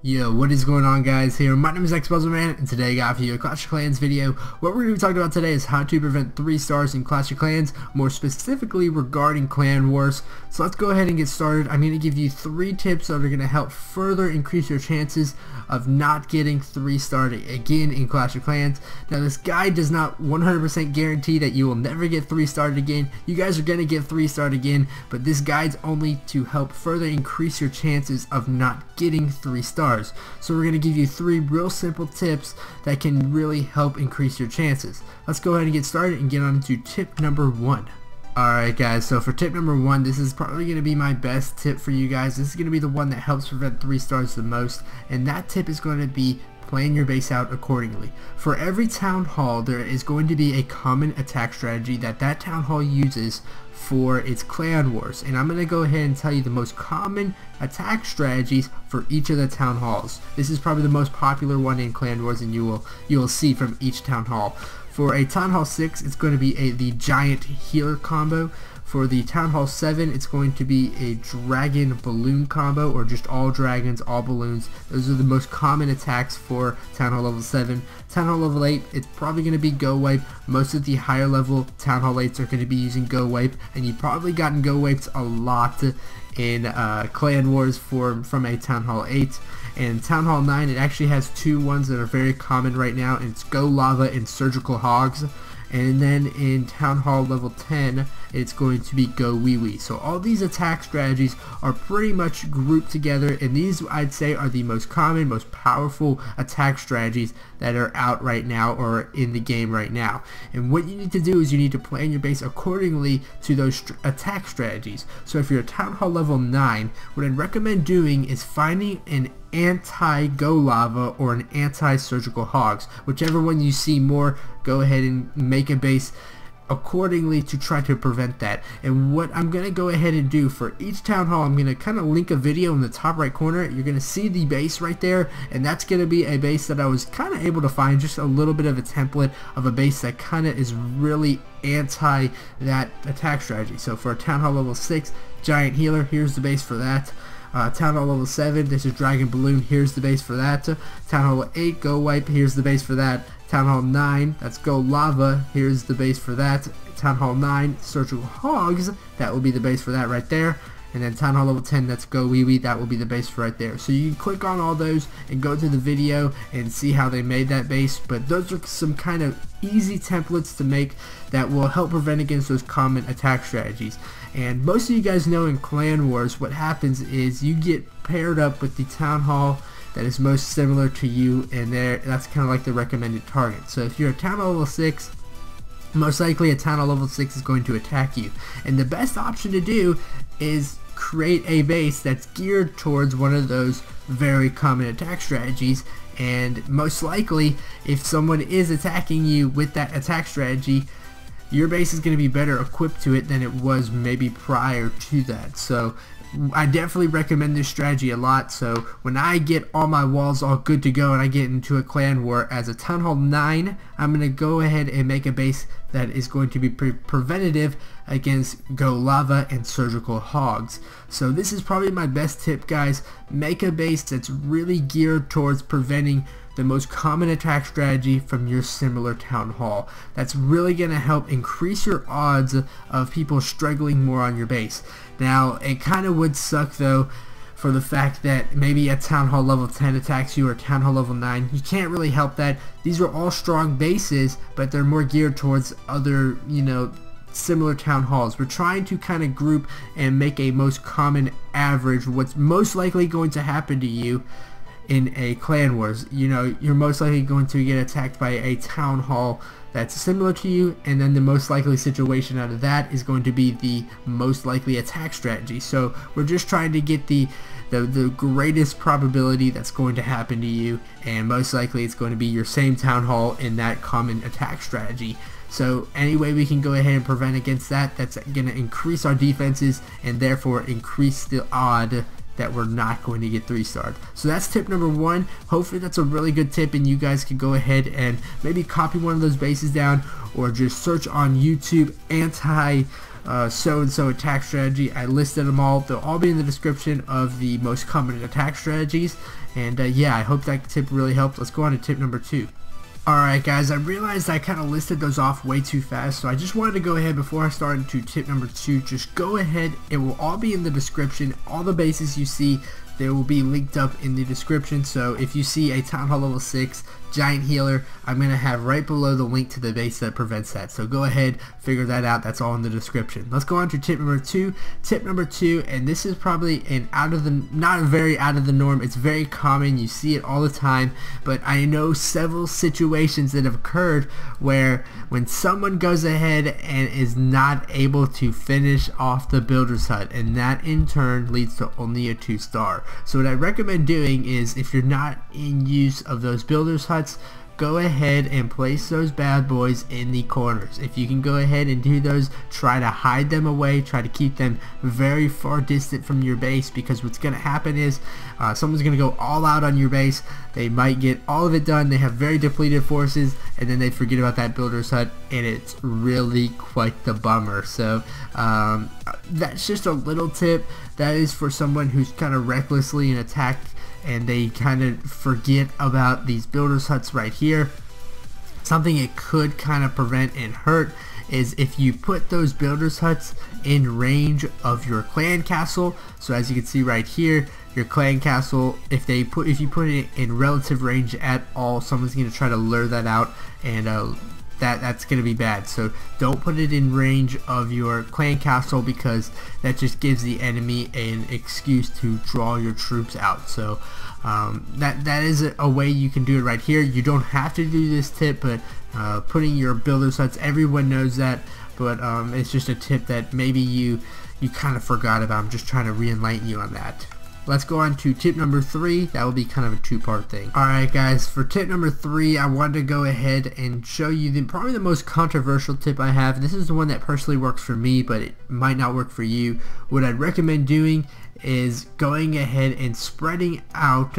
Yo, what is going on, guys? Here, my name is XPuzzleMan, and today I got for you a Clash of Clans video. What we're going to be talking about today is how to prevent 3 stars in Clash of Clans, more specifically regarding clan wars. So let's go ahead and get started. I'm going to give you 3 tips that are going to help further increase your chances of not getting 3-starred again in Clash of Clans. Now, this guide does not 100% guarantee that you will never get 3-starred again. You guys are going to get 3-starred again, but this guide's only to help further increase your chances of not getting 3 stars. So we're going to give you 3 real simple tips that can really help increase your chances. Let's go ahead and get started and get on to tip number 1. Alright guys, so for tip number 1, this is probably going to be my best tip for you guys. This is going to be the one that helps prevent 3 stars the most, and that tip is going to be plan your base out accordingly. For every town hall, there is going to be a common attack strategy that town hall uses for its clan wars, and I'm going to go ahead and tell you the most common attack strategies for each of the town halls. This is probably the most popular one in clan wars, and you will see from each town hall. For a Town Hall 6, it's going to be the giant healer combo. For the Town Hall 7, it's going to be a dragon balloon combo, or just all dragons, all balloons. Those are the most common attacks for Town Hall level 7. Town Hall level 8, it's probably going to be GoWiPe. Most of the higher level Town Hall 8s are going to be using GoWiPe, and you've probably gotten GoWipes a lot in clan wars from a Town Hall 8. And Town Hall 9, it actually has 2 ones that are very common right now, and it's Go Lava and Surgical Hogs. And then in Town Hall level 10, it's going to be GoWiWi. So all these attack strategies are pretty much grouped together, and these, I'd say, are the most common, most powerful attack strategies that are out right now or in the game right now. And what you need to do is you need to plan your base accordingly to those attack strategies. So if you're a Town Hall level 9, what I'd recommend doing is finding an anti-Go Lava or an anti-Surgical Hogs. Whichever one you see more, go ahead and make a base accordingly to try to prevent that. And what I'm going to go ahead and do for each town hall, I'm going to kind of link a video in the top right corner. You're going to see the base right there, and that's going to be a base that I was kind of able to find, just a little bit of a template of a base that kind of is really anti that attack strategy. So for a Town Hall level 6 giant healer, here's the base for that. Town Hall level 7, this is Dragon Balloon, here's the base for that. Town Hall 8, GoWiPe, here's the base for that. Town Hall 9, that's Go Lava, here's the base for that. Town Hall 9, Surgical Hogs, that will be the base for that right there. And then Town Hall level 10, that's GoWiWi, that will be the base for right there. So you can click on all those and go to the video and see how they made that base. But those are some kind of easy templates to make that will help prevent against those common attack strategies. And most of you guys know in clan wars, what happens is you get paired up with the town hall that is most similar to you, and that's kind of like the recommended target. So if you're a Town Hall level 6, most likely a Town Hall level 6 is going to attack you. And the best option to do is create a base that's geared towards one of those very common attack strategies, and most likely if someone is attacking you with that attack strategy, your base is going to be better equipped to it than it was maybe prior to that. So I definitely recommend this strategy a lot. So when I get all my walls all good to go and I get into a clan war as a Town Hall 9, I'm going to go ahead and make a base that is going to be preventative against Go Lava and Surgical Hogs. So this is probably my best tip, guys. Make a base that's really geared towards preventing the most common attack strategy from your similar town hall. That's really going to help increase your odds of people struggling more on your base. Now, it kind of would suck though for the fact that maybe a Town Hall level 10 attacks you or Town Hall level 9. You can't really help that. These are all strong bases, but they're more geared towards other, similar town halls. We're trying to kind of group and make a most common average, what's most likely going to happen to you in a clan wars. You're most likely going to get attacked by a town hall that's similar to you, and then the most likely situation out of that is going to be the most likely attack strategy. So we're just trying to get the greatest probability that's going to happen to you, and most likely it's going to be your same town hall in that common attack strategy. So any way we can go ahead and prevent against that, that's going to increase our defenses and therefore increase the odd that we're not going to get 3-starred. So that's tip number 1. Hopefully that's a really good tip, and you guys can go ahead and maybe copy one of those bases down, or just search on YouTube anti so-and-so attack strategy. I listed them all. They'll all be in the description of the most common attack strategies. And yeah, I hope that tip really helped. Let's go on to tip number 2. Alright guys, I realized I kind of listed those off way too fast, so I just wanted to go ahead before I start into tip number 2, just go ahead, it will all be in the description. All the bases you see, they will be linked up in the description. So if you see a Townhall level 6 giant healer, I'm going to have right below the link to the base that prevents that. So go ahead, figure that out. That's all in the description. Let's go on to tip number 2. Tip number 2, and this is probably not very out of the norm. It's very common. You see it all the time, but I know several situations that have occurred where when someone goes ahead and is not able to finish off the builder's hut, and that in turn leads to only a 2-star. So what I recommend doing is, if you're not in use of those builder's huts, go ahead and place those bad boys in the corners. If you can go ahead and do those, try to hide them away, try to keep them very far distant from your base, because what's going to happen is someone's going to go all out on your base. They might get all of it done, they have very depleted forces, and then they forget about that builder's hut, and it's really quite the bummer. So that's just a little tip. That is for someone who's kind of recklessly in attack and they kind of forget about these builders huts right here. Something it could kind of prevent and hurt is if you put those builders huts in range of your clan castle. So as you can see right here, your clan castle, if you put it in relative range at all, someone's going to try to lure that out, and that's going to be bad. So don't put it in range of your clan castle, because that just gives the enemy an excuse to draw your troops out. So that is a way you can do it right here. You don't have to do this tip, but putting your builders huts, everyone knows that, but it's just a tip that maybe you kind of forgot about. I'm just trying to re-enlighten you on that. Let's go on to tip number 3. That will be kind of a 2-part thing. Alright guys, for tip number 3, I wanted to go ahead and show you probably the most controversial tip I have. This is the one that personally works for me, but it might not work for you. What I'd recommend doing is going ahead and spreading out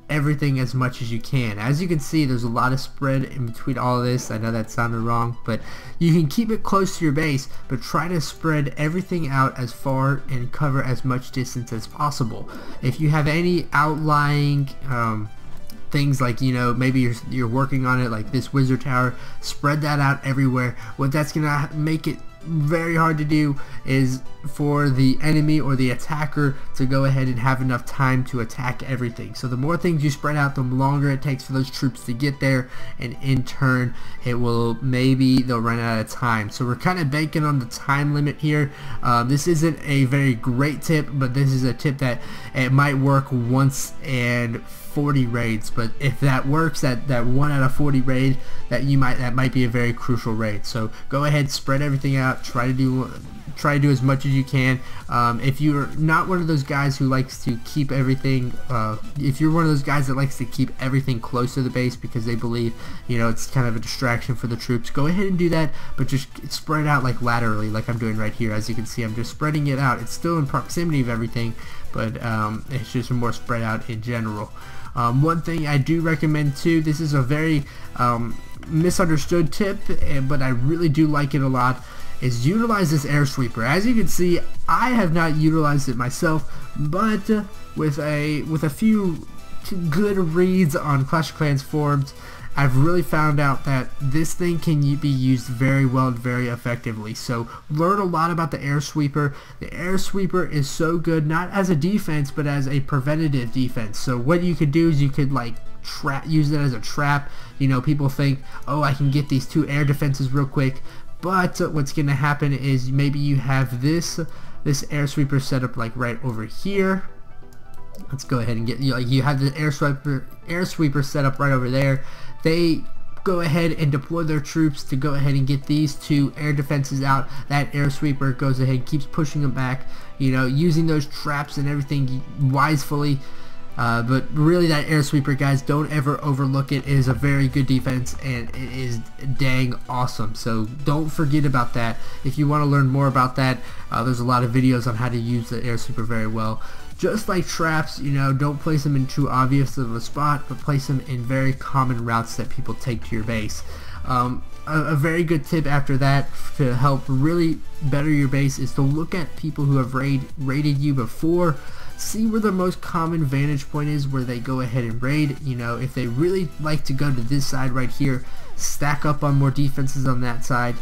everything as much as you can. As you can see, there's a lot of spread in between all of this. I know that sounded wrong, but you can keep it close to your base, but try to spread everything out as far and cover as much distance as possible. If you have any outlying things, like, you know, maybe you're working on it, like this wizard tower, spread that out everywhere. What that's gonna make it very hard to do is for the enemy or the attacker to go ahead and have enough time to attack everything. So the more things you spread out, the longer it takes for those troops to get there, and in turn they'll run out of time. So we're kind of banking on the time limit here. This isn't a very great tip, but this is a tip that it might work once and 40 raids, but if that works, that 1 out of 40 raid, that might be a very crucial raid. So go ahead, spread everything out, try to do as much as you can. If you're not one of those guys who likes to keep everything, if you're one of those guys that likes to keep everything close to the base because they believe, you know, it's kind of a distraction for the troops, go ahead and do that, but just spread out like laterally, like I'm doing right here. As you can see, I'm just spreading it out. It's still in proximity of everything, but it's just more spread out in general. One thing I do recommend too, this is a very misunderstood tip, but I really do like it a lot, is utilize this air sweeper. As you can see, I have not utilized it myself, but with a few good reads on Clash of Clans forums, I've really found out that this thing can be used very well and very effectively. So learn a lot about the air sweeper. The air sweeper is so good, not as a defense, but as a preventative defense. So what you could do is you could like use it as a trap. You know, people think, oh, I can get these 2 air defenses real quick, but what's going to happen is maybe you have this air sweeper set up like right over here. Let's go ahead and get, you have the air sweeper set up right over there. They go ahead and deploy their troops to go ahead and get these 2 air defenses out. That air sweeper goes ahead and keeps pushing them back, you know, using those traps and everything wisely. But really, that air sweeper, guys, don't ever overlook it. It is a very good defense, and it is dang awesome. So don't forget about that. If you want to learn more about that, there's a lot of videos on how to use the air sweeper very well. Just like traps, you know, don't place them in too obvious of a spot, but place them in very common routes that people take to your base. A very good tip after that to help really better your base is to look at people who have raided you before. See where the most common vantage point is where they go ahead and raid. You know, if they really like to go to this side right here, stack up on more defenses on that side,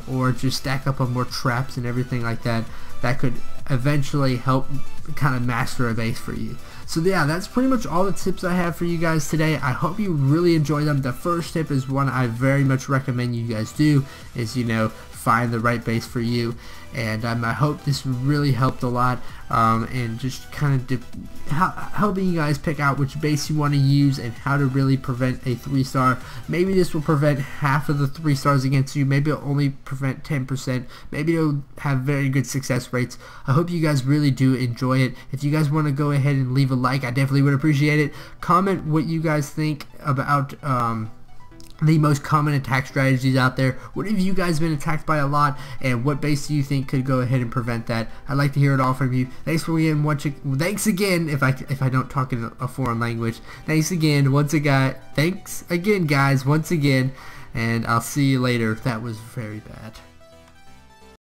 or just stack up on more traps and everything like that. That could eventually help kind of master a base for you. So yeah, that's pretty much all the tips I have for you guys today. I hope you really enjoy them. The first tip is one I very much recommend you guys do, is, you know, find the right base for you, and I hope this really helped a lot, and just kind of helping you guys pick out which base you want to use and how to really prevent a 3-star. Maybe this will prevent half of the 3 stars against you, maybe it'll only prevent 10%, maybe it'll have very good success rates. I hope you guys really do enjoy it. If you guys want to go ahead and leave a like, I definitely would appreciate it. Comment what you guys think about the most common attack strategies out there. What have you guys been attacked by a lot, and what base do you think could go ahead and prevent that? I'd like to hear it all from you. Thanks for watching. Thanks again if I don't talk in a foreign language. Thanks again guys, once again, and I'll see you later. That was very bad.